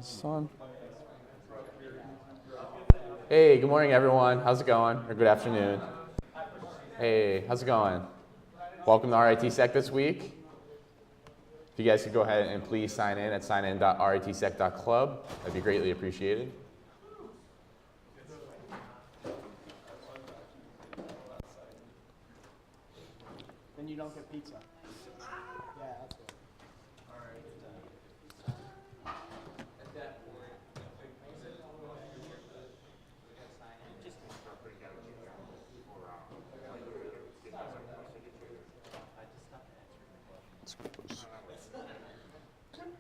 Is this on? Hey, good morning, everyone. How's it going? Or good afternoon. Hey, how's it going? Welcome to RITSEC this week. If you guys could go ahead and please sign in at signin.ritsec.club, that'd be greatly appreciated. Then you don't get pizza. Yeah, that's it.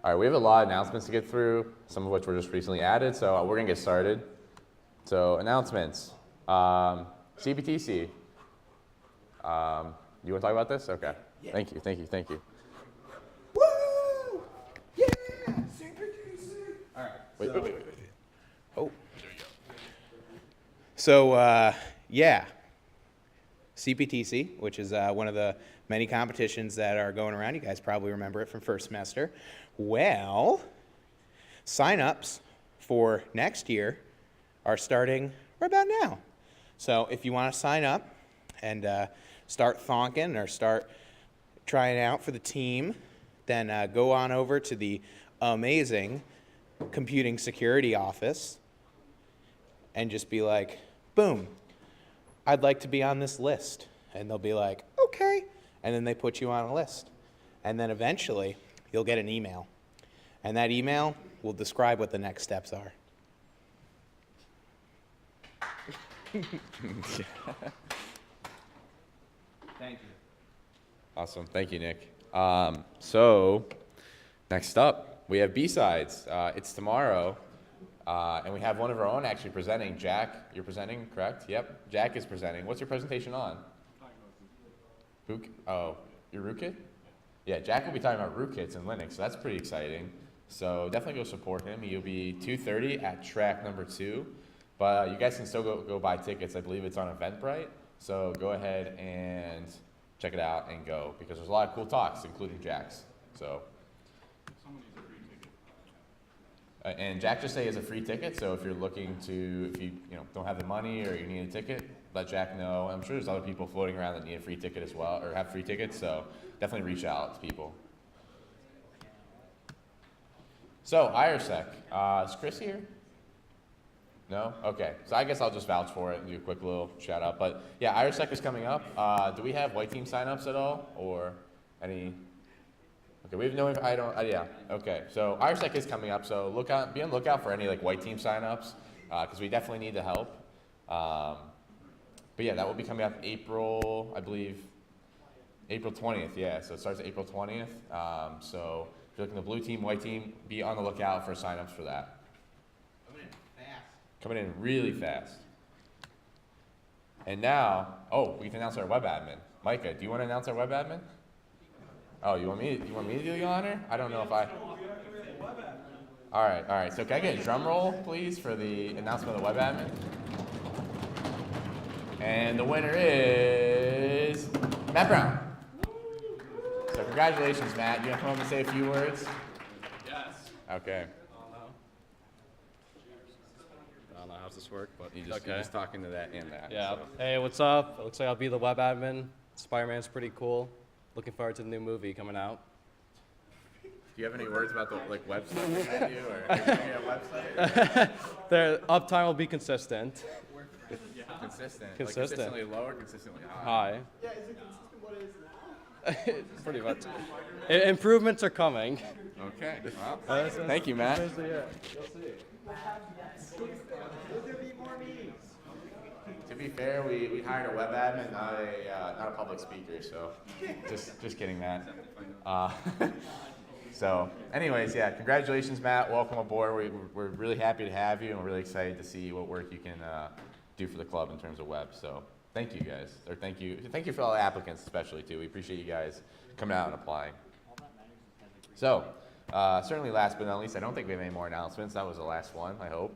All right, we have a lot of announcements to get through, some of which were just recently added, so we're going to get started. So, announcements. CBTC. You want to talk about this? Okay. Yeah. Thank you. Woo! Yeah! CBTC! All right. Wait. Oh. There you go. So, yeah. CPTC, which is one of the many competitions that are going around. You guys probably remember it from first semester. Well, sign-ups for next year are starting right about now. So if you want to sign up and start thonking or start trying out for the team, then go on over to the amazing computing security office and just be like, boom, I'd like to be on this list. And they'll be like, okay. And then they put you on a list. And then eventually, you'll get an email. And that email will describe what the next steps are. Thank you. Awesome. Thank you, Nick. So, next up, we have B-Sides. It's tomorrow, and we have one of our own actually presenting. Jack, you're presenting, correct? Yep. Jack is presenting. What's your presentation on? Oh, your rootkit? Yeah, Jack will be talking about rootkits and Linux, so that's pretty exciting. So definitely go support him. He'll be 2:30 at track number 2. But you guys can still go buy tickets. I believe it's on Eventbrite. So go ahead and check it out and go, because there's a lot of cool talks, including Jack's. So. And Jack just say is a free ticket, so if you're looking to, if you don't have the money or you need a ticket, let Jack know. I'm sure there's other people floating around that need a free ticket as well, or have free tickets, so definitely reach out to people. So, RITSEC, is Chris here? No? Okay, so I guess I'll just vouch for it and do a quick little shout out. But yeah, RITSEC is coming up. Do we have white team signups at all, or any? Okay, we have no. Yeah. Okay, so RITSEC is coming up. So be on the lookout for any like white team signups, because we definitely need the help. But yeah, that will be coming up April, I believe, April 20th. Yeah, so it starts April 20th. So if you're looking at the blue team, white team, be on the lookout for signups for that. Coming in really fast. And now, we can announce our web admin. Micah, do you want to announce our web admin? Oh, you want me to do the honor? I don't know if I. All right. So can I get a drum roll, please, for the announcement of the web admin? And the winner is Matt Brown. So congratulations, Matt. You want to come up and say a few words? Yes. Okay. I don't know how this work, but You're just talking to that and that. Yeah. So. Hey, what's up? It looks like I'll be the web admin. Spider-Man's pretty cool. Looking forward to the new movie coming out. Do you have any words about the website we had you, or a website? Their uptime will be consistent. Consistent. Consistent. Like consistently low or consistently high? High. Yeah, is it consistent what it is now? Pretty much. Improvements are coming. Okay. Well, thank you, Matt. You'll see. Will there be more meetings? To be fair, we hired a web admin, not a public speaker, so just kidding, Matt. So, anyways, yeah, congratulations, Matt. Welcome aboard. We're really happy to have you, and we're really excited to see what work you can do for the club in terms of web. So, thank you guys, or thank you for all the applicants, especially too. We appreciate you guys coming out and applying. So, certainly last but not least, I don't think we have any more announcements. That was the last one, I hope.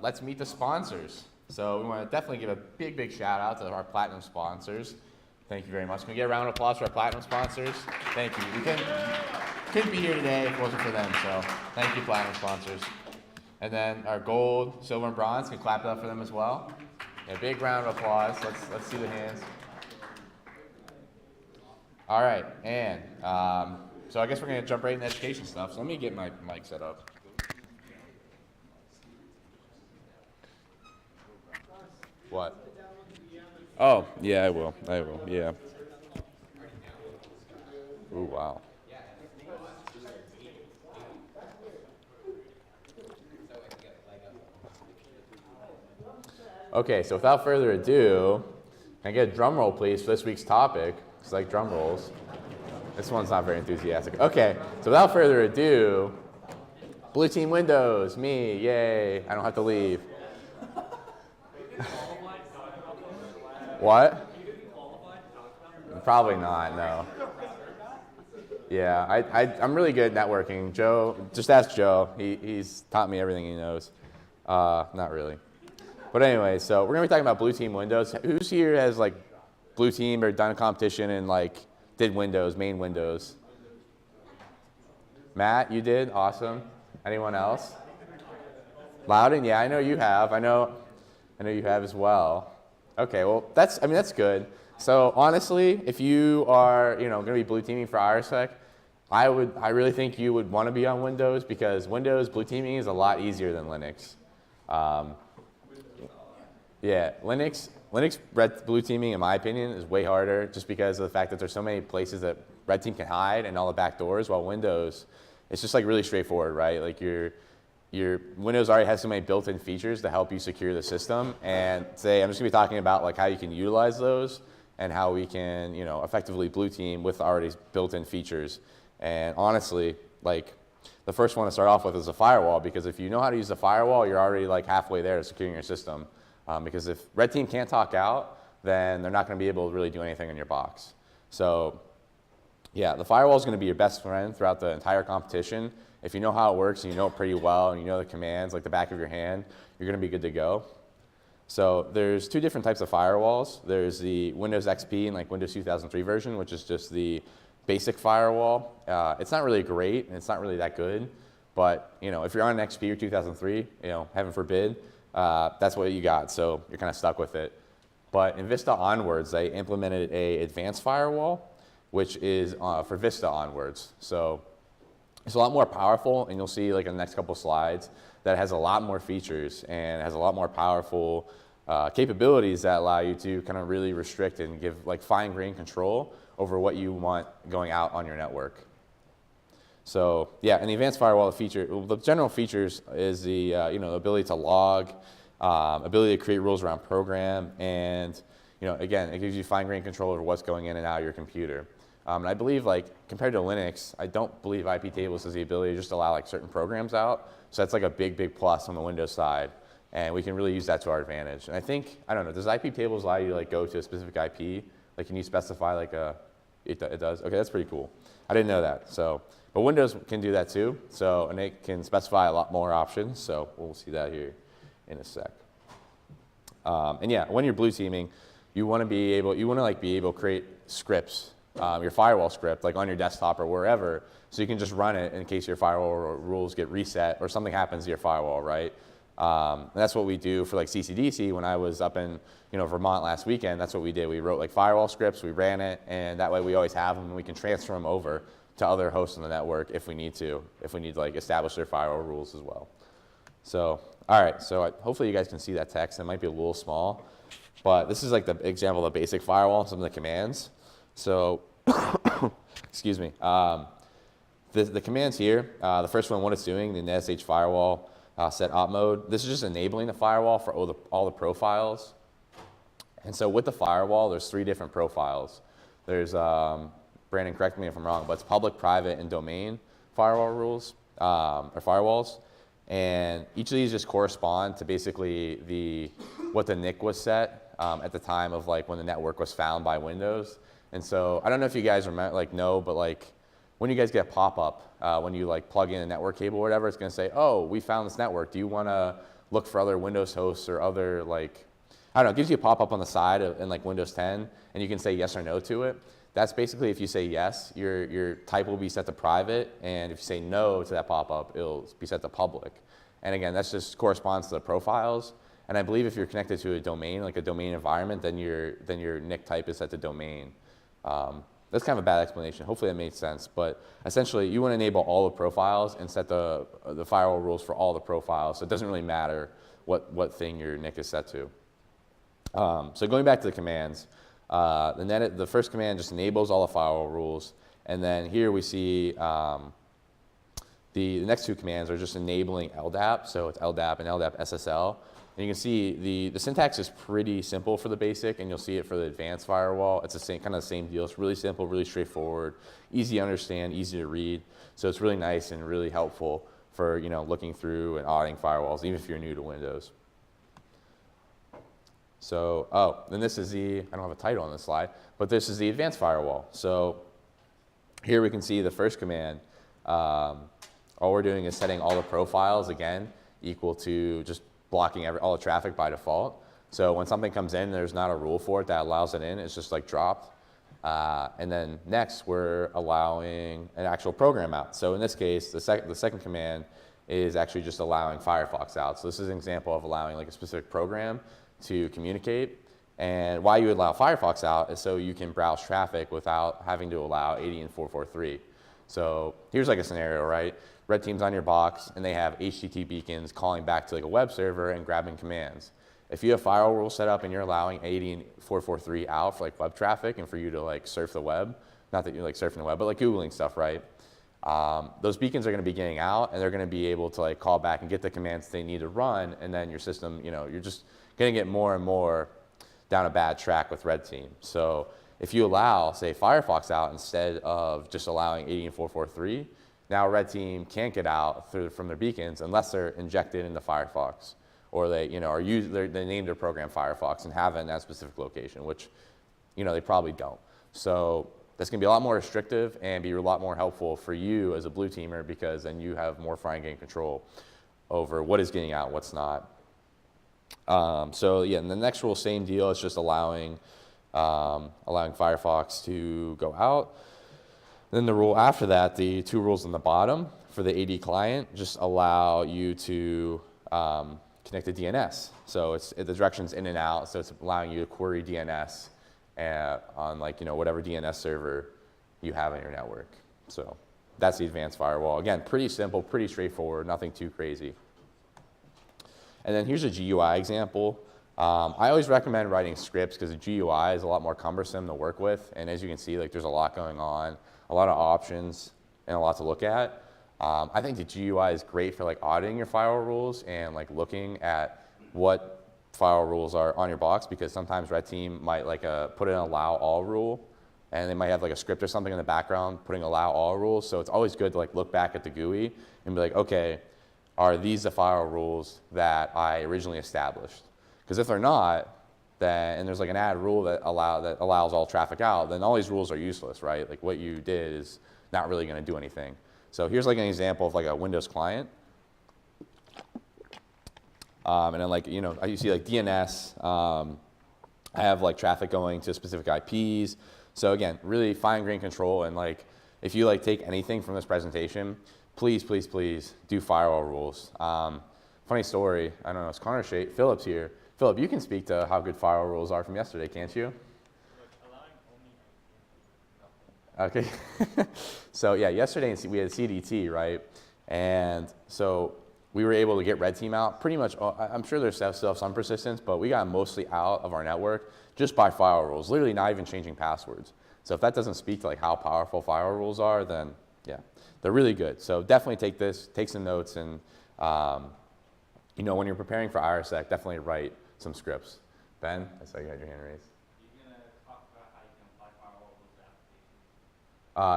Let's meet the sponsors. So we want to definitely give a big shout out to our platinum sponsors. Thank you very much. Can we get a round of applause for our platinum sponsors? Thank you. couldn't be here today if it wasn't for them. So thank you, platinum sponsors. And then our gold, silver, and bronze, can clap it up for them as well. Yeah, big round of applause. Let's see the hands. All right, and so I guess we're gonna jump right into education stuff. So let me get my mic set up. What? Oh, yeah, I will. Yeah. Ooh, wow. Okay, so without further ado, can I get a drum roll, please, for this week's topic? It's like drum rolls. This one's not very enthusiastic. Okay, so without further ado, Blue Team Windows, me, yay, I don't have to leave. What? Probably not, no. Yeah, I'm really good at networking. Joe, just ask Joe. He's taught me everything he knows. Not really. But anyway, so we're gonna be talking about Blue Team Windows. Who's here has like Blue Team or done a competition and like did Windows, main Windows? Matt, you did? Awesome. Anyone else? Loudon, yeah, I know you have. I know you have as well. Okay, well that's good. So honestly, if you are going to be blue teaming for RITSEC, I really think you would want to be on Windows because Windows blue teaming is a lot easier than Linux. Yeah, Linux red blue teaming, in my opinion, is way harder just because of the fact that there's so many places that red team can hide and all the back doors. While Windows, it's just like really straightforward, right? Like your Windows already has so many built-in features to help you secure the system. And today I'm just gonna be talking about like how you can utilize those and how we can effectively blue team with already built-in features. And honestly, like the first one to start off with is a firewall, because if you know how to use a firewall, you're already like halfway there to securing your system. Because if red team can't talk out, then they're not going to be able to really do anything in your box. So yeah, the firewall is going to be your best friend throughout the entire competition. If you know how it works and you know it pretty well and you know the commands like the back of your hand, you're going to be good to go. So there's two different types of firewalls. There's the Windows XP and like Windows 2003 version, which is just the basic firewall. It's not really great and it's not really that good, but if you're on an XP or 2003, heaven forbid, that's what you got, so you're kind of stuck with it. But in Vista onwards, they implemented a advanced firewall, which is for Vista onwards. So it's a lot more powerful, and you'll see like in the next couple slides that has a lot more features and has a lot more powerful capabilities that allow you to kind of really restrict and give like fine-grained control over what you want going out on your network. So yeah, and the advanced firewall the general features is the ability to log, ability to create rules around program, and again, it gives you fine-grained control over what's going in and out of your computer. And I believe like compared to Linux, I don't believe IP tables has the ability to just allow like certain programs out. So that's like a big plus on the Windows side, and we can really use that to our advantage. And I think, I don't know, does IP tables allow you to like go to a specific IP? Like can you specify like it does? Okay, that's pretty cool. I didn't know that. So. But Windows can do that too, and it can specify a lot more options, so we'll see that here in a sec. And yeah, when you're blue teaming, you want to be able to create scripts, your firewall script, like on your desktop or wherever, so you can just run it in case your firewall rules get reset or something happens to your firewall, right? And that's what we do for like CCDC. When I was up in Vermont last weekend, that's what we did. We wrote like firewall scripts, we ran it, and that way we always have them and we can transfer them over to other hosts on the network if we need to like establish their firewall rules as well. So, all right, so hopefully you guys can see that text. It might be a little small, but this is like the example of the basic firewall, some of the commands. So, excuse me. The commands here, the first one, what it's doing, the NetSH firewall set op mode. This is just enabling the firewall for all the profiles. And so with the firewall, there's 3 different profiles. There's Brandon, correct me if I'm wrong, but it's public, private, and domain firewall rules, or firewalls. And each of these just correspond to basically what the NIC was set at the time of like when the network was found by Windows. And so I don't know if you guys know, but like when you guys get a pop-up, when you like plug in a network cable or whatever, it's gonna say, oh, we found this network. Do you wanna look for other Windows hosts or other like, I don't know, it gives you a pop-up on the side in like Windows 10, and you can say yes or no to it. that's basically if you say yes, your type will be set to private, and if you say no to that pop-up, it'll be set to public. And again, that just corresponds to the profiles. And I believe if you're connected to a domain, like a domain environment, then your nick type is set to domain. That's kind of a bad explanation. Hopefully that made sense. But essentially, you want to enable all the profiles and set the firewall rules for all the profiles. So it doesn't really matter what thing your nick is set to. So going back to the commands, the first command just enables all the firewall rules. And then here we see the next two commands are just enabling LDAP. So it's LDAP and LDAP SSL. And you can see the syntax is pretty simple for the basic, and you'll see it for the advanced firewall. It's kind of the same deal. It's really simple, really straightforward, easy to understand, easy to read. So it's really nice and really helpful for looking through and auditing firewalls, even if you're new to Windows. So, then this is I don't have a title on this slide, but this is the advanced firewall. So here we can see the first command. All we're doing is setting all the profiles, again, equal to just blocking all the traffic by default. So when something comes in, there's not a rule for it that allows it in. It's just like dropped. And then next, we're allowing an actual program out. So in this case, the second command is actually just allowing Firefox out. So this is an example of allowing like a specific program to communicate. And why you would allow Firefox out is so you can browse traffic without having to allow 80 and 443. So here's like a scenario, right? Red team's on your box, and they have HTTP beacons calling back to like a web server and grabbing commands. If you have firewall rules set up and you're allowing 80 and 443 out for like web traffic and for you to like surf the web, not that you're like surfing the web, but like Googling stuff, right? Those beacons are going to be getting out, and they're going to be able to like call back and get the commands they need to run, and then your system, you're just going to get more and more down a bad track with red team. So if you allow, say, Firefox out instead of just allowing 80 and 443, now red team can't get out from their beacons unless they're injected into Firefox, or they, they named their program Firefox and have it in that specific location, which, they probably don't. So that's going to be a lot more restrictive and be a lot more helpful for you as a blue teamer, because then you have more fine grained control over what is getting out and what's not. So yeah, and the next rule, same deal. It's just allowing Firefox to go out. Then the rule after that, the two rules on the bottom for the AD client, just allow you to connect to DNS. So the direction's in and out, so it's allowing you to query DNS on whatever DNS server you have on your network. So that's the advanced firewall. Again, pretty simple, pretty straightforward, nothing too crazy. And then here's a GUI example. I always recommend writing scripts because the GUI is a lot more cumbersome to work with. And as you can see, there's a lot going on, a lot of options, and a lot to look at. I think the GUI is great for auditing your firewall rules and looking at what firewall rules are on your box, because sometimes red team might put in an allow all rule, and they might have a script or something in the background putting allow all rules. So it's always good to look back at the GUI and be okay, are these the firewall rules that I originally established? Because if they're not, then, and there's an add rule that allows all traffic out, then all these rules are useless, right? What you did is not really going to do anything. So here's an example of a Windows client. And then you see DNS. I have traffic going to specific IPs. So again, really fine-grained control. And if you take anything from this presentation, please, please, please do firewall rules. Funny story, I don't know, it's Connor Phillips here. Philip, you can speak to how good firewall rules are from yesterday, can't you? Okay. So yeah, yesterday we had CDT, right? And so we were able to get red team out pretty much. I'm sure there's still some persistence, but we got mostly out of our network just by firewall rules, literally not even changing passwords. So if that doesn't speak to how powerful firewall rules are, then yeah, they're really good. So definitely take some notes, and when you're preparing for RITSEC, definitely write some scripts. Ben, I saw you had your hand raised. You're going to talk about how you can apply firewall rules to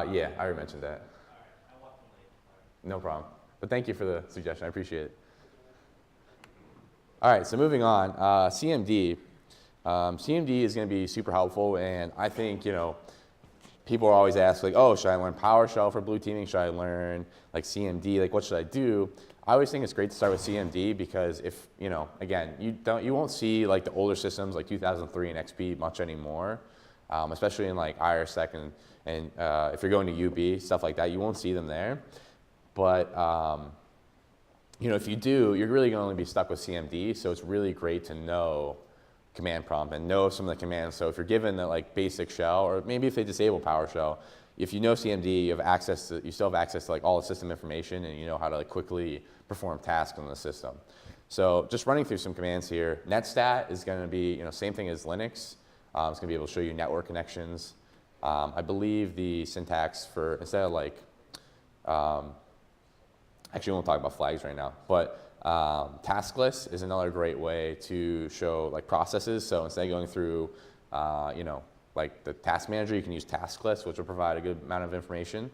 applications. Yeah, I already mentioned that. All right, I walked in late. No problem. But thank you for the suggestion. I appreciate it. All right, so moving on. CMD. CMD is going to be super helpful, and I think, people are always asked, oh, should I learn PowerShell for blue teaming? Should I learn CMD? What should I do? I always think it's great to start with CMD, because if, again, you won't see the older systems like 2003 and XP much anymore. especially in like RITSEC and if you're going to UB, stuff like that, you won't see them there. But if you do, you're really going to only be stuck with CMD, so it's really great to know command prompt and know some of the commands. So if you're given the like basic shell, or maybe if they disable PowerShell, if you know CMD, you still have access to like all the system information, and you know how to like quickly perform tasks on the system. So just running through some commands here. Netstat is going to be same thing as Linux. It's going to be able to show you network connections. I believe the syntax for instead of like actually, we won't talk about flags right now, but task list is another great way to show like processes. So instead of going through, like the task manager, you can use task list, which will provide a good amount of information.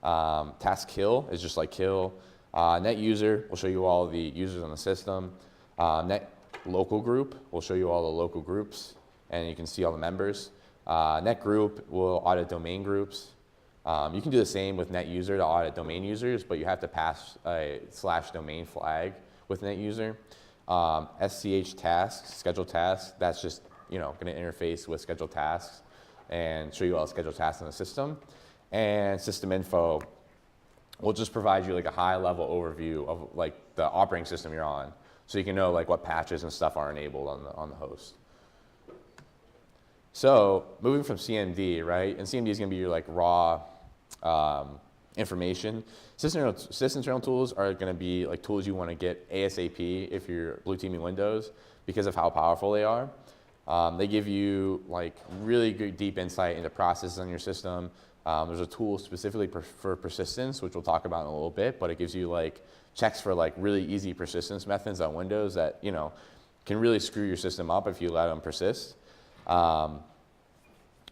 Task kill is just like kill. Net user will show you all the users on the system. Net local group will show you all the local groups, and you can see all the members. Net group will audit domain groups. You can do the same with net user to audit domain users, but you have to pass a /domain flag with net user. SCH tasks, scheduled tasks, that's just going to interface with scheduled tasks and show you all the scheduled tasks in the system. And system info will just provide you like a high level overview of like the operating system you're on, so you can know like what patches and stuff are enabled on the host. So moving from CMD, right? And CMD is going to be your like raw information. Sys tools are going to be like tools you want to get ASAP if you're blue teaming Windows because of how powerful they are. They give you like really good deep insight into processes on your system. There's a tool specifically for persistence, which we'll talk about in a little bit, but it gives you like checks for like really easy persistence methods on Windows that can really screw your system up if you let them persist.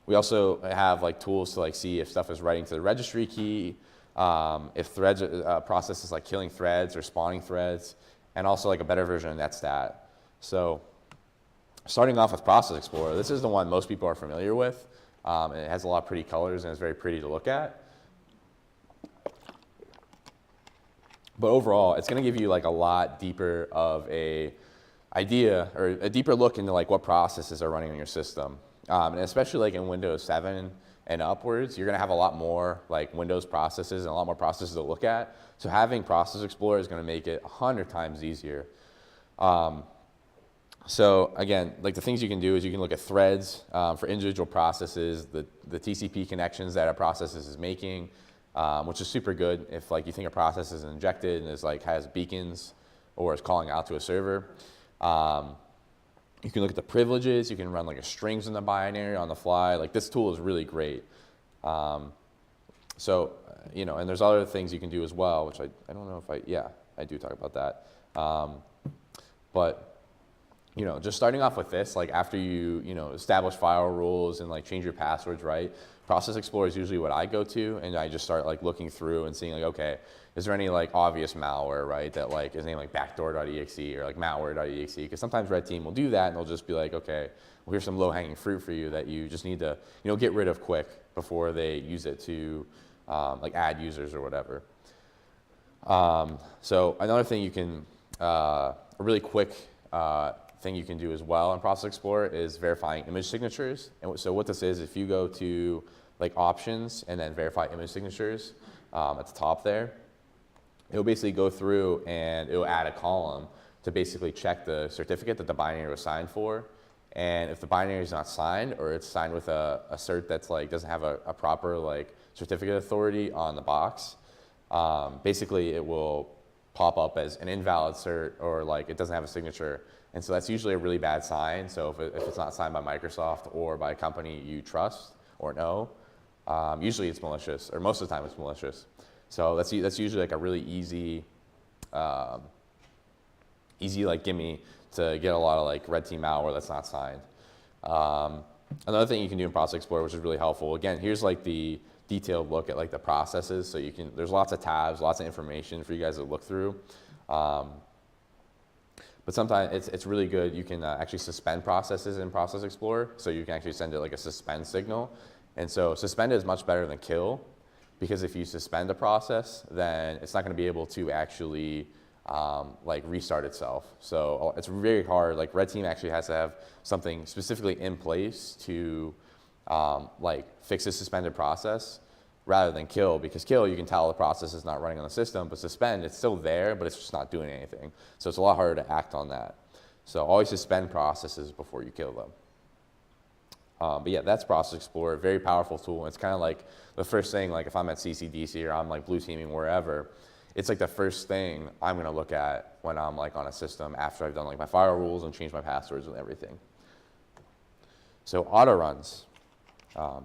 We also have like tools to like see if stuff is writing to the registry key, if threads processes like killing threads or spawning threads, and also like a better version of Netstat. So starting off with Process Explorer, this is the one most people are familiar with. And it has a lot of pretty colors and it's very pretty to look at. But overall, it's going to give you like a lot deeper of a idea or a deeper look into like what processes are running on your system. And especially like in Windows 7 and upwards, you're going to have a lot more like Windows processes and a lot more processes to look at. So having Process Explorer is going to make it 100 times easier. So again, like the things you can do is you can look at threads for individual processes, the TCP connections that a process is making, which is super good if like you think a process is injected and is like has beacons or is calling out to a server. You can look at the privileges. You can run like a strings in the binary on the fly. Like this tool is really great. And there's other things you can do as well, which I don't know if I do talk about that. But just starting off with this, like after you establish firewall rules and like change your passwords, right? Process Explorer is usually what I go to, and I just start like looking through and seeing like, okay, is there any like obvious malware, right? That like is named like backdoor.exe or like malware.exe? Because sometimes Red Team will do that, and they'll just be like, okay, well here's some low-hanging fruit for you that you just need to get rid of quick before they use it to like add users or whatever. So another thing you can a really quick thing you can do as well in Process Explorer is verifying image signatures. And so what this is, if you go to like options and then verify image signatures at the top there, it'll basically go through and it'll add a column to basically check the certificate that the binary was signed for. And if the binary is not signed or it's signed with a cert that's like doesn't have a proper like certificate authority on the box, basically it will pop up as an invalid cert or like it doesn't have a signature. And so that's usually a really bad sign. So if it's not signed by Microsoft or by a company you trust or know, usually it's malicious, or most of the time it's malicious. So that's usually like a really easy like gimme to get a lot of like red team malware that's not signed. Another thing you can do in Process Explorer, which is really helpful. Again, here's like the detailed look at like the processes. So there's lots of tabs, lots of information for you guys to look through. But sometimes it's really good. You can actually suspend processes in Process Explorer. So you can actually send it like a suspend signal. And so suspend is much better than kill, because if you suspend a process, then it's not going to be able to actually like restart itself. So it's very hard. Like Red Team actually has to have something specifically in place to like fix a suspended process rather than kill, because kill, you can tell the process is not running on the system, but suspend, it's still there, but it's just not doing anything. So it's a lot harder to act on that. So always suspend processes before you kill them. But yeah, that's Process Explorer, very powerful tool. It's kind of like the first thing, like if I'm at CCDC or I'm like blue teaming wherever, it's like the first thing I'm gonna look at when I'm like on a system after I've done like my firewall rules and changed my passwords and everything. So auto runs. Auto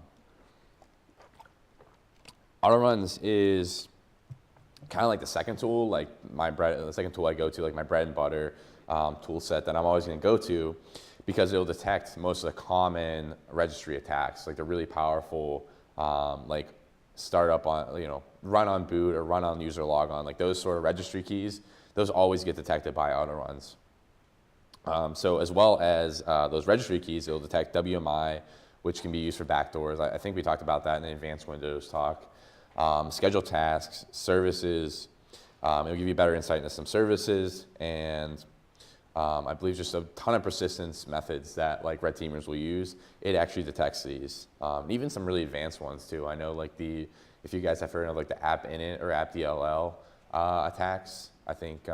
runs is kind of like the second tool, like the second tool I go to, like my bread and butter tool set that I'm always going to go to, because it'll detect most of the common registry attacks, like the really powerful, like startup on, run on boot or run on user logon, like those sort of registry keys, those always get detected by auto runs. So as well as those registry keys, it'll detect WMI, which can be used for backdoors. I think we talked about that in the advanced Windows talk. Schedule tasks, services. It'll give you better insight into some services, and I believe just a ton of persistence methods that like red teamers will use. It actually detects these, and even some really advanced ones too. I know like if you guys have heard of like the app init or app DLL attacks, I think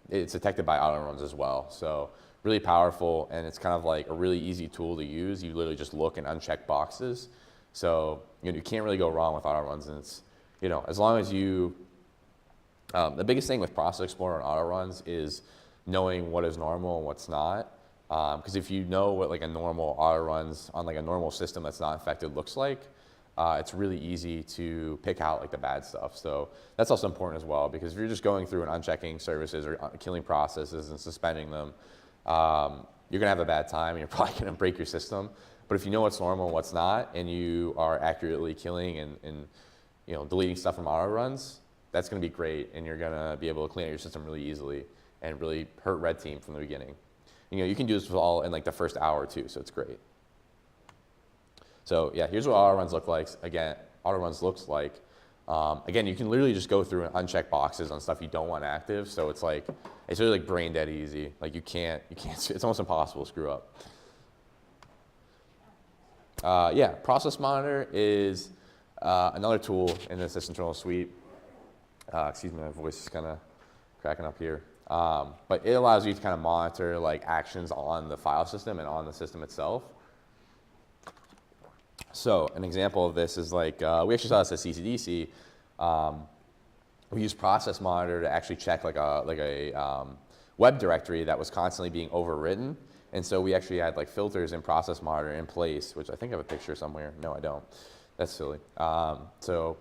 it's detected by auto runs as well. So really powerful, and it's kind of like a really easy tool to use. You literally just look and uncheck boxes. So you can't really go wrong with auto runs, and it's as long as you. The biggest thing with Process Explorer and auto runs is knowing what is normal and what's not. Because if you know what like a normal auto runs on like a normal system that's not infected looks like, it's really easy to pick out like the bad stuff. So that's also important as well, because if you're just going through and unchecking services or killing processes and suspending them, you're gonna have a bad time and you're probably gonna break your system. But if you know what's normal and what's not, and you are accurately killing and deleting stuff from auto runs, that's going to be great, and you're going to be able to clean out your system really easily and really hurt red team from the beginning. You can do this all in like the first hour too, so it's great. So yeah, here's what auto runs look like. Again, auto runs looks like. Again, you can literally just go through and uncheck boxes on stuff you don't want active. So it's really like brain dead easy. Like you can't. It's almost impossible to screw up. Yeah, Process Monitor is another tool in the System Terminal suite. Excuse me, my voice is kind of cracking up here. But it allows you to kind of monitor like actions on the file system and on the system itself. So an example of this is like, we actually saw this at CCDC. We used Process Monitor to actually check like a web directory that was constantly being overwritten. And so we actually had like filters in Process Monitor in place, which I think I have a picture somewhere. No, I don't. That's silly. So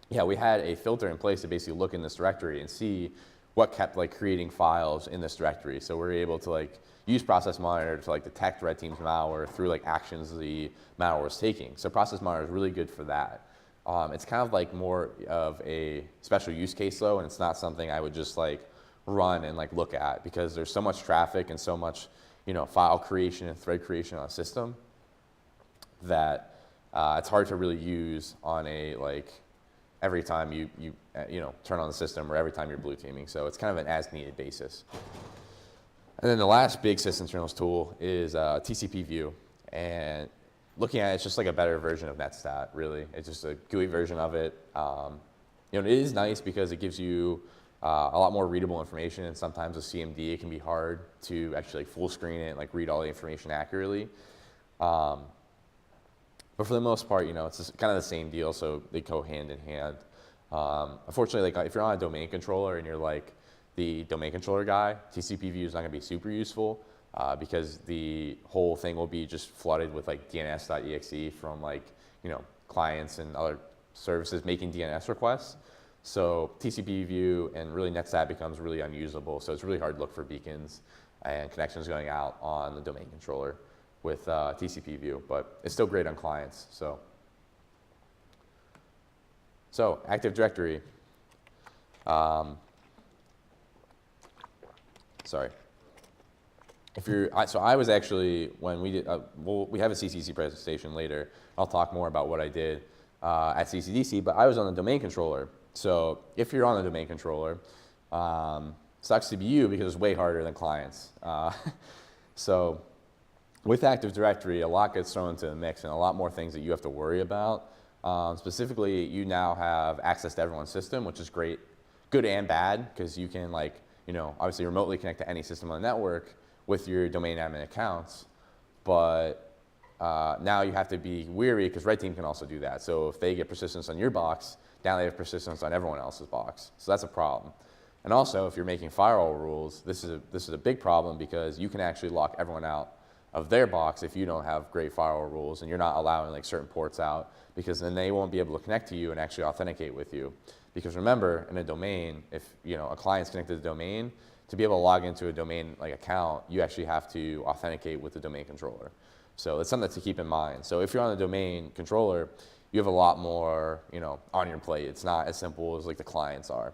yeah, we had a filter in place to basically look in this directory and see what kept like creating files in this directory. So we're able to like use Process Monitor to like detect red team's malware through like actions the malware was taking. So Process Monitor is really good for that. It's kind of like more of a special use case though, and it's not something I would just like run and like look at, because there's so much traffic and so much file creation and thread creation on a system that it's hard to really use on a like every time you turn on the system or every time you're blue teaming. So it's kind of an as needed basis. And then the last big System Terminals tool is TCP view, and looking at it, it's just like a better version of Netstat. Really, it's just a GUI version of it. It is nice because it gives you a lot more readable information, and sometimes with CMD it can be hard to actually like full screen it and like read all the information accurately. But for the most part, it's just kind of the same deal, so they go hand in hand. Unfortunately, like if you're on a domain controller and you're like the domain controller guy, TCP view is not going to be super useful because the whole thing will be just flooded with like DNS.exe from like clients and other services making DNS requests. So TCP view and really Netstat becomes really unusable. So it's really hard to look for beacons and connections going out on the domain controller with TCP view, but it's still great on clients. So Active Directory. Sorry. So I was actually, when we did, we have a CCC presentation later. I'll talk more about what I did at CCDC, but I was on the domain controller. So if you're on the domain controller, sucks to be you because it's way harder than clients. So with Active Directory, a lot gets thrown into the mix and a lot more things that you have to worry about. Specifically, you now have access to everyone's system, which is great, good and bad, because you can obviously remotely connect to any system on the network with your domain admin accounts. But now you have to be weary because Red Team can also do that. So if they get persistence on your box, now they have persistence on everyone else's box. So that's a problem. And also, if you're making firewall rules, this is a big problem because you can actually lock everyone out of their box if you don't have great firewall rules and you're not allowing certain ports out, because then they won't be able to connect to you and actually authenticate with you. Because remember, in a domain, if a client's connected to the domain, to be able to log into a domain account, you actually have to authenticate with the domain controller. So it's something to keep in mind. So if you're on the domain controller, you have a lot more on your plate. It's not as simple as the clients are.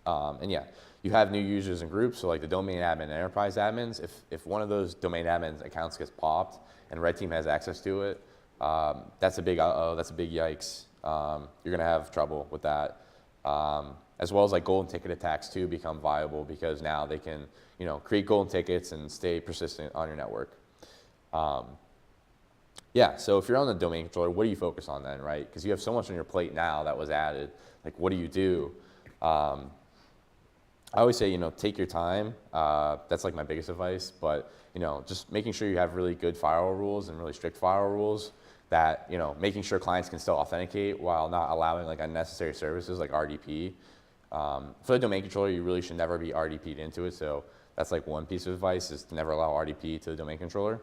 And yeah, you have new users and groups, so the domain admin and enterprise admins. If one of those domain admin accounts gets popped and Red Team has access to it, that's a big that's a big yikes. You're gonna have trouble with that. As well as golden ticket attacks too become viable because now they can create golden tickets and stay persistent on your network. Yeah, so if you're on the domain controller, what do you focus on then, right? Because you have so much on your plate now that was added. What do you do? I always say, take your time. That's my biggest advice. But just making sure you have really good firewall rules and really strict firewall rules. That making sure clients can still authenticate while not allowing unnecessary services like RDP. For the domain controller, you really should never be RDP'd into it. So that's one piece of advice is to never allow RDP to the domain controller.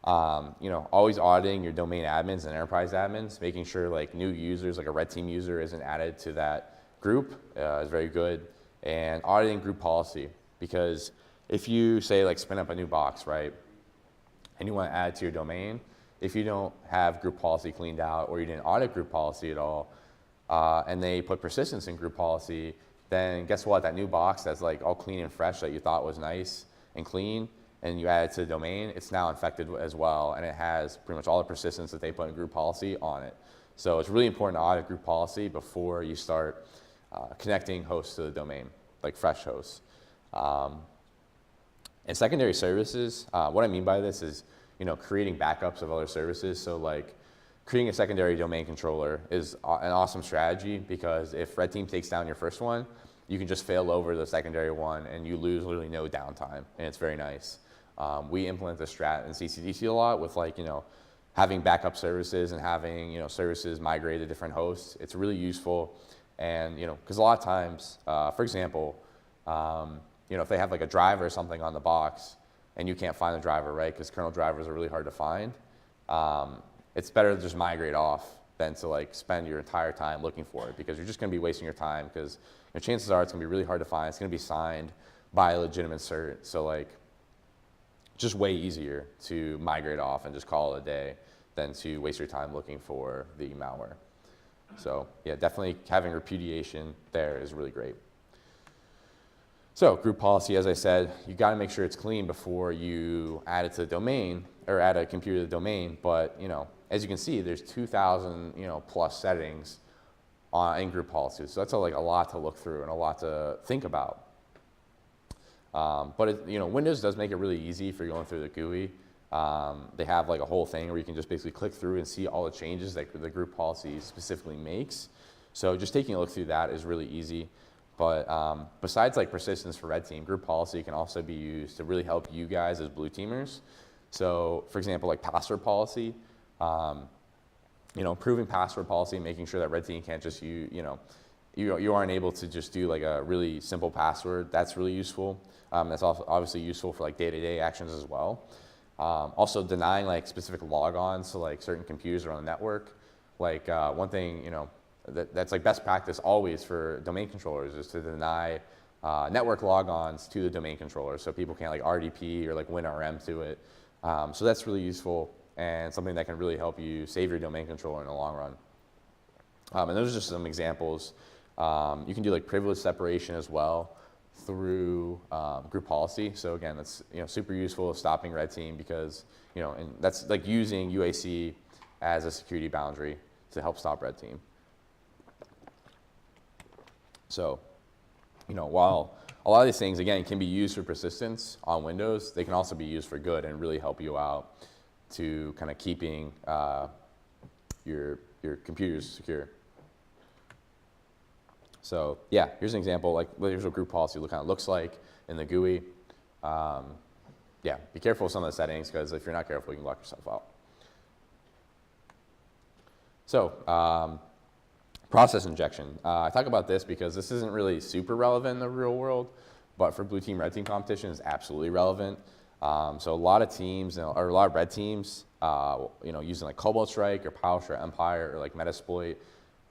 Always auditing your domain admins and enterprise admins, making sure new users, a Red Team user, isn't added to that group is very good. And auditing group policy, because if you say spin up a new box, right, and you want to add it to your domain, if you don't have group policy cleaned out or you didn't audit group policy at all, and they put persistence in group policy, then guess what? That new box that's all clean and fresh that you thought was nice and clean, and you add it to the domain, it's now infected as well, and it has pretty much all the persistence that they put in group policy on it. So it's really important to audit group policy before you start connecting hosts to the domain, fresh hosts. And secondary services, what I mean by this is, creating backups of other services. So creating a secondary domain controller is an awesome strategy because if Red Team takes down your first one, you can just fail over the secondary one and you lose literally no downtime, and it's very nice. We implement this strat in CCDC a lot with having backup services and having services migrate to different hosts. It's really useful. And because a lot of times, for example, if they have a driver or something on the box and you can't find the driver, right? Because kernel drivers are really hard to find. It's better to just migrate off than to spend your entire time looking for it, because you're just going to be wasting your time because chances are it's going to be really hard to find. It's going to be signed by a legitimate cert. So just way easier to migrate off and just call it a day than to waste your time looking for the malware. So yeah, definitely having repudiation there is really great. So group policy, as I said, you got to make sure it's clean before you add it to the domain or add a computer to the domain. But as you can see, there's 2,000 plus settings in group policies. So that's a lot to look through and a lot to think about. But Windows does make it really easy for going through the GUI. They have a whole thing where you can just basically click through and see all the changes that the group policy specifically makes. So just taking a look through that is really easy. But besides persistence for Red Team, group policy can also be used to really help you guys as blue teamers. So for example, password policy, improving password policy, making sure that Red Team can't just you aren't able to just do a really simple password. That's really useful. That's also obviously useful for day-to-day actions as well. Also denying specific logons to certain computers around the network. One thing that's best practice always for domain controllers is to deny network logons to the domain controller, so people can't RDP or WinRM to it. So that's really useful and something that can really help you save your domain controller in the long run. And those are just some examples. You can do privilege separation as well through group policy. So again, that's super useful stopping Red Team because and that's using UAC as a security boundary to help stop Red Team. So while a lot of these things, again, can be used for persistence on Windows. They can also be used for good and really help you out to kind of keeping your computers secure. So yeah, here's an example, like here's what group policy kind of looks like in the GUI. Yeah, be careful with some of the settings, because if you're not careful, you can lock yourself out. So process injection. I talk about this because this isn't really super relevant in the real world, but for blue team, red team competition is absolutely relevant. So a lot of teams, or a lot of red teams, using like Cobalt Strike or PowerShell Empire or like Metasploit,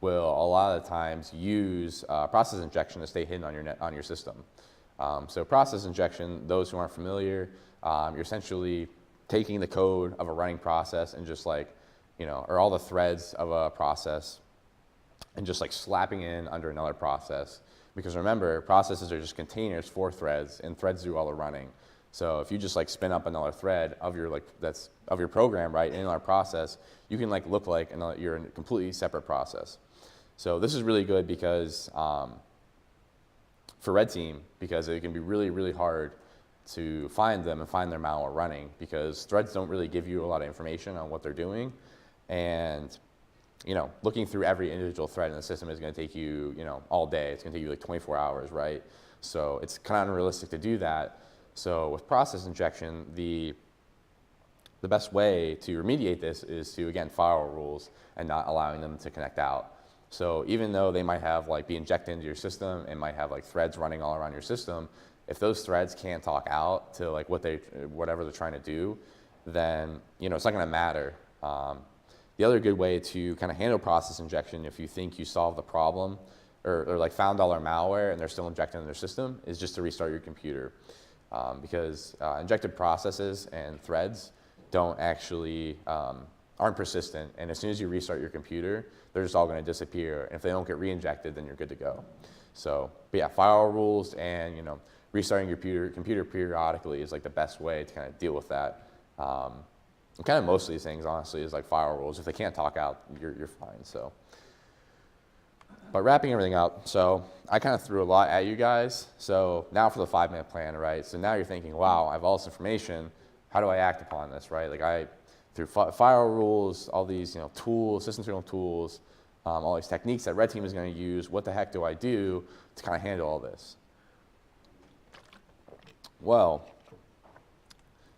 will a lot of the times use process injection to stay hidden on your system. So process injection, those who aren't familiar, you're essentially taking the code of a running process and just like, or all the threads of a process and just like slapping in under another process. Because remember, processes are just containers for threads, and threads do all the running. So if you just like spin up another thread of your of your program, right, in our process, you can like look like you're in a completely separate process. So this is really good because for red team, because it can be really, really hard to find them and find their malware running, because threads don't really give you a lot of information on what they're doing. And looking through every individual thread in the system is going to take you, all day. It's going to take you like 24 hours, right? So it's kind of unrealistic to do that. So with process injection, the best way to remediate this is to, again, firewall rules and not allowing them to connect out. So even though they might have be injected into your system and might have threads running all around your system, if those threads can't talk out to whatever they're trying to do, then it's not going to matter. The other good way to kind of handle process injection, if you think you solved the problem or found all our malware and they're still injected in their system, is just to restart your computer. Because injected processes and threads don't actually, aren't persistent. And as soon as you restart your computer, they're just all going to disappear. And if they don't get re-injected, then you're good to go. So, but yeah, firewall rules and restarting your computer periodically is like the best way to kind of deal with that. And kind of most of these things, honestly, is like firewall rules. If they can't talk out, you're fine. So, but wrapping everything up, so I kind of threw a lot at you guys. So now for the 5-minute plan, right? So now you're thinking, wow, I have all this information. How do I act upon this, right? Like through firewall rules, all these tools, system tools, all these techniques that red team is going to use. What the heck do I do to kind of handle all this? Well,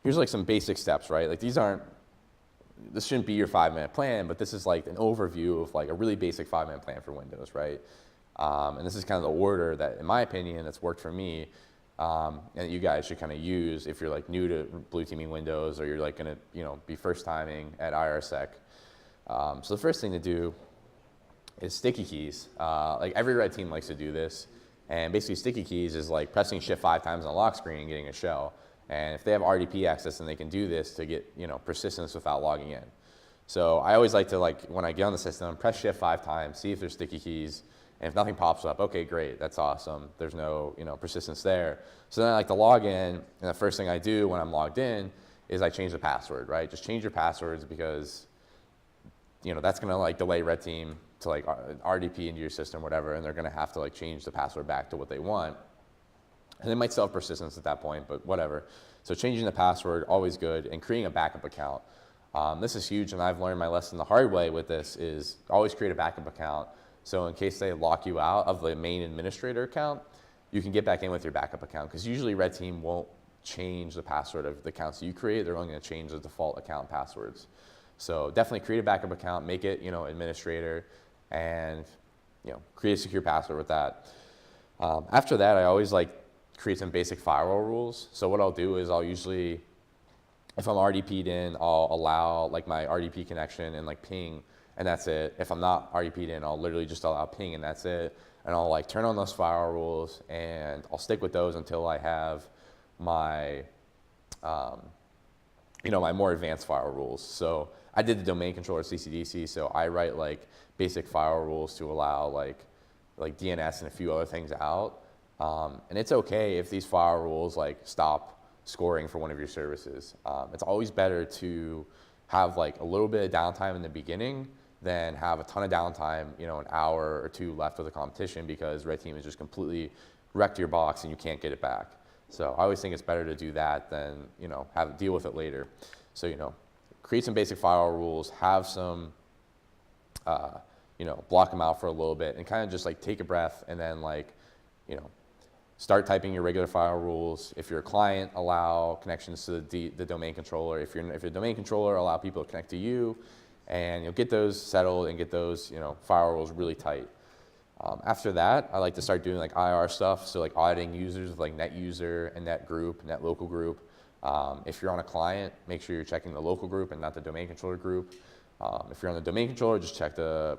here's like some basic steps, right? Like this shouldn't be your 5-minute plan, but this is like an overview of like a really basic 5-minute plan for Windows, right? And this is kind of the order that, in my opinion, that's worked for me, and you guys should kind of use if you're like new to blue teaming Windows, or you're like going to be first timing at RITSEC. So the first thing to do is sticky keys. Like every red team likes to do this, and basically sticky keys is like pressing Shift 5 times on the lock screen and getting a shell. And if they have RDP access, then they can do this to get persistence without logging in. So I always like to, when I get on the system, press Shift 5 times, see if there's sticky keys, and if nothing pops up, okay, great, that's awesome. There's no persistence there. So then I like to log in, and the first thing I do when I'm logged in is I change the password, right? Just change your passwords, because that's gonna delay red team to RDP into your system, whatever, and they're gonna have to change the password back to what they want. And they might still have persistence at that point, but whatever. So changing the password, always good, and creating a backup account. This is huge, and I've learned my lesson the hard way with this, is always create a backup account. So in case they lock you out of the main administrator account, you can get back in with your backup account, because usually red team won't change the password of the accounts you create. They're only going to change the default account passwords. So definitely create a backup account, make it administrator, and create a secure password with that. After that, I always create some basic firewall rules. So what I'll do is I'll usually, if I'm RDP'd in, I'll allow my RDP connection and ping, and that's it. If I'm not RDP'd in, I'll literally just allow ping, and that's it. And I'll turn on those firewall rules, and I'll stick with those until I have my, my more advanced firewall rules. So I did the domain controller CCDC, so I write basic firewall rules to allow DNS and a few other things out. And it's okay if these firewall rules stop scoring for one of your services. It's always better to have a little bit of downtime in the beginning than have a ton of downtime, an hour or two left of the competition because red team has just completely wrecked your box and you can't get it back. So I always think it's better to do that than, have to deal with it later. So, create some basic firewall rules, have some, block them out for a little bit and kind of just like take a breath and then start typing your regular firewall rules. If you're a client, allow connections to the domain controller. If you're a domain controller, allow people to connect to you, and you'll get those settled and get those firewall rules really tight. After that, I like to start doing like IR stuff, so like auditing users with like net user and net group, net local group. If you're on a client, make sure you're checking the local group and not the domain controller group. If you're on the domain controller, just check the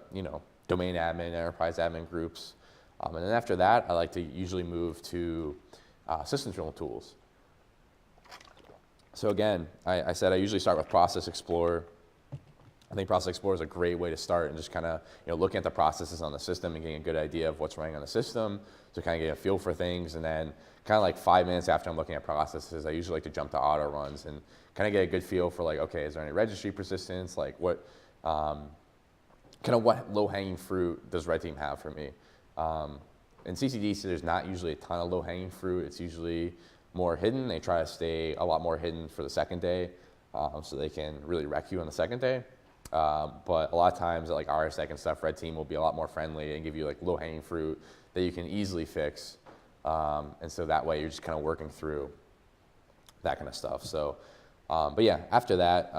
domain admin, enterprise admin groups. And then after that, I like to usually move to system internal tools. So again, I said I usually start with Process Explorer. I think Process Explorer is a great way to start and just kind of looking at the processes on the system and getting a good idea of what's running on the system to kind of get a feel for things. And then kind of like 5 minutes after I'm looking at processes, I usually like to jump to auto runs and kind of get a good feel for like, okay, is there any registry persistence? Like what what low-hanging fruit does red team have for me? In CCDC, there's not usually a ton of low-hanging fruit. It's usually more hidden. They try to stay a lot more hidden for the second day so they can really wreck you on the second day. But a lot of times at like RITSEC and stuff, red team will be a lot more friendly and give you like low-hanging fruit that you can easily fix. And so that way you're just kind of working through that kind of stuff. So, but yeah, after that,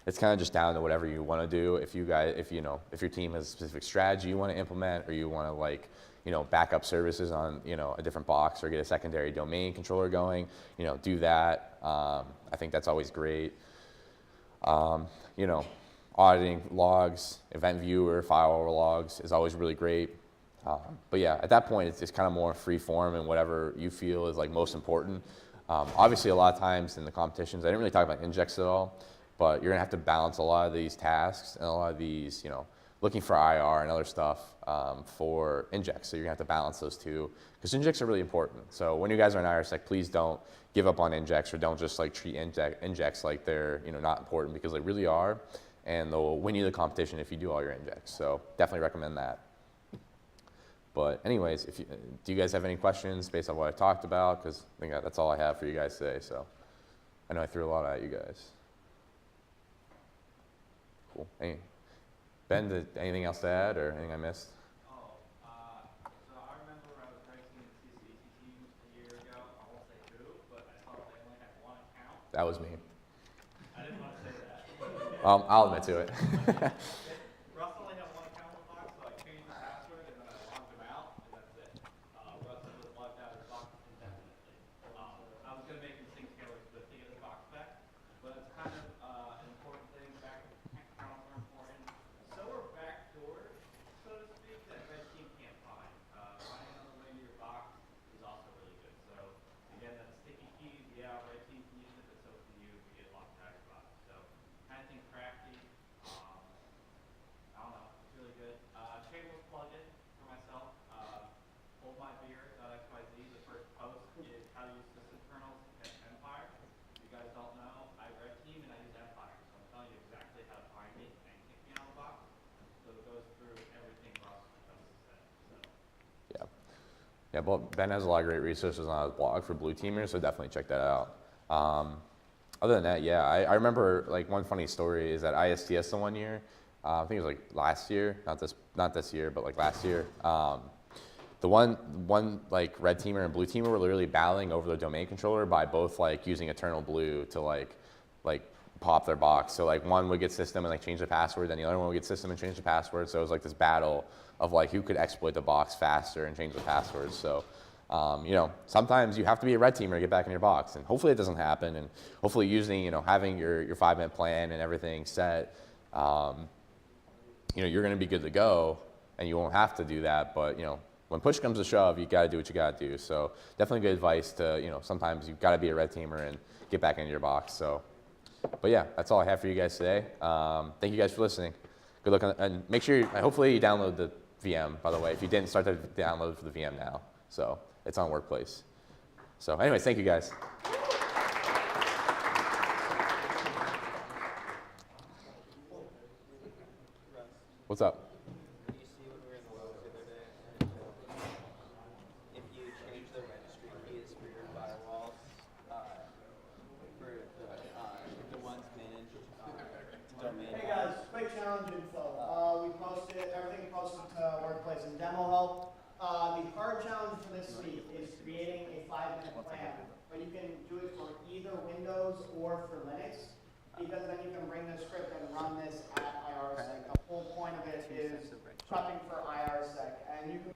it's kind of just down to whatever you want to do. If your team has a specific strategy you want to implement, or you want to back up services on, a different box or get a secondary domain controller going, do that. I think that's always great. Auditing logs, event viewer, firewall logs is always really great. But yeah, at that point, it's kind of more free form and whatever you feel is like most important. Obviously, a lot of times in the competitions, I didn't really talk about injects at all, but you're gonna have to balance a lot of these tasks and a lot of these, looking for IR and other stuff for injects. So you're gonna have to balance those two because injects are really important. So when you guys are in RITSEC, please don't give up on injects or don't just like treat injects like they're not important, because they really are, and they'll win you the competition if you do all your injects. So definitely recommend that. But anyways, do you guys have any questions based on what I talked about? Because I think that's all I have for you guys today. So I know I threw a lot at you guys. Cool. Ben, anything else to add or anything I missed? So I remember I was racing in the CCDC team a year ago. I won't say who, but I saw they only had one account. That was me. I didn't want to say that. I'll admit to it. Russ only had one account on the box, so I changed the password and then I logged him out, and that's it. Russ was logged out of the box indefinitely. I was going to make him sync together to get the box back, but it's kind of an important thing. Back accounts are important. So are backdoors, so to speak, that red team can't find. Finding another way to your box is also really good. So again, that's sticky keys. Yeah, red team can use it, but so can you if you get locked out of your box. So kind of think crafty. I don't know. It's really good. Shameless plug-in for myself. Hold My Beer.xyz. The first post is how to use system kernels at Empire. If you guys don't know, I red team and I use Empire. So I'm telling you exactly how to find me and kick me out of the box. So it goes through everything Ross said. So. Yeah. Yeah, well, Ben has a lot of great resources on his blog for blue teamers, so definitely check that out. Other than that, yeah, I remember like one funny story is at ISTS the one year. I think it was like last year, not this year, but like last year. The one like red teamer and blue teamer were literally battling over the domain controller by both like using Eternal Blue to like pop their box. So like one would get system and like change the password, then the other one would get system and change the password. So it was like this battle of like who could exploit the box faster and change the password. So sometimes you have to be a red teamer to get back in your box, and hopefully it doesn't happen. And hopefully using having your 5-minute plan and everything set, you're going to be good to go, and you won't have to do that. But when push comes to shove, you got to do what you got to do. So definitely good advice to sometimes you've got to be a red teamer and get back into your box. So, but yeah, that's all I have for you guys today. Thank you guys for listening. Good luck and make sure hopefully you download the VM. By the way, if you didn't, start to download for the VM now. So it's on Workplace. So anyways, thank you guys. What's up? You see when we were in the webs the other day, if you change the registry keys for your firewalls, for the ones managed domain. Hey guys, quick challenge info. We posted, everything posted to Workplace and Demo Help. The hard challenge for this week is creating a 5-minute plan, but you can do it for either Windows or for Linux, because then you can bring the script and run this at IRSEC. The whole point of it is prepping for IRSEC, and you can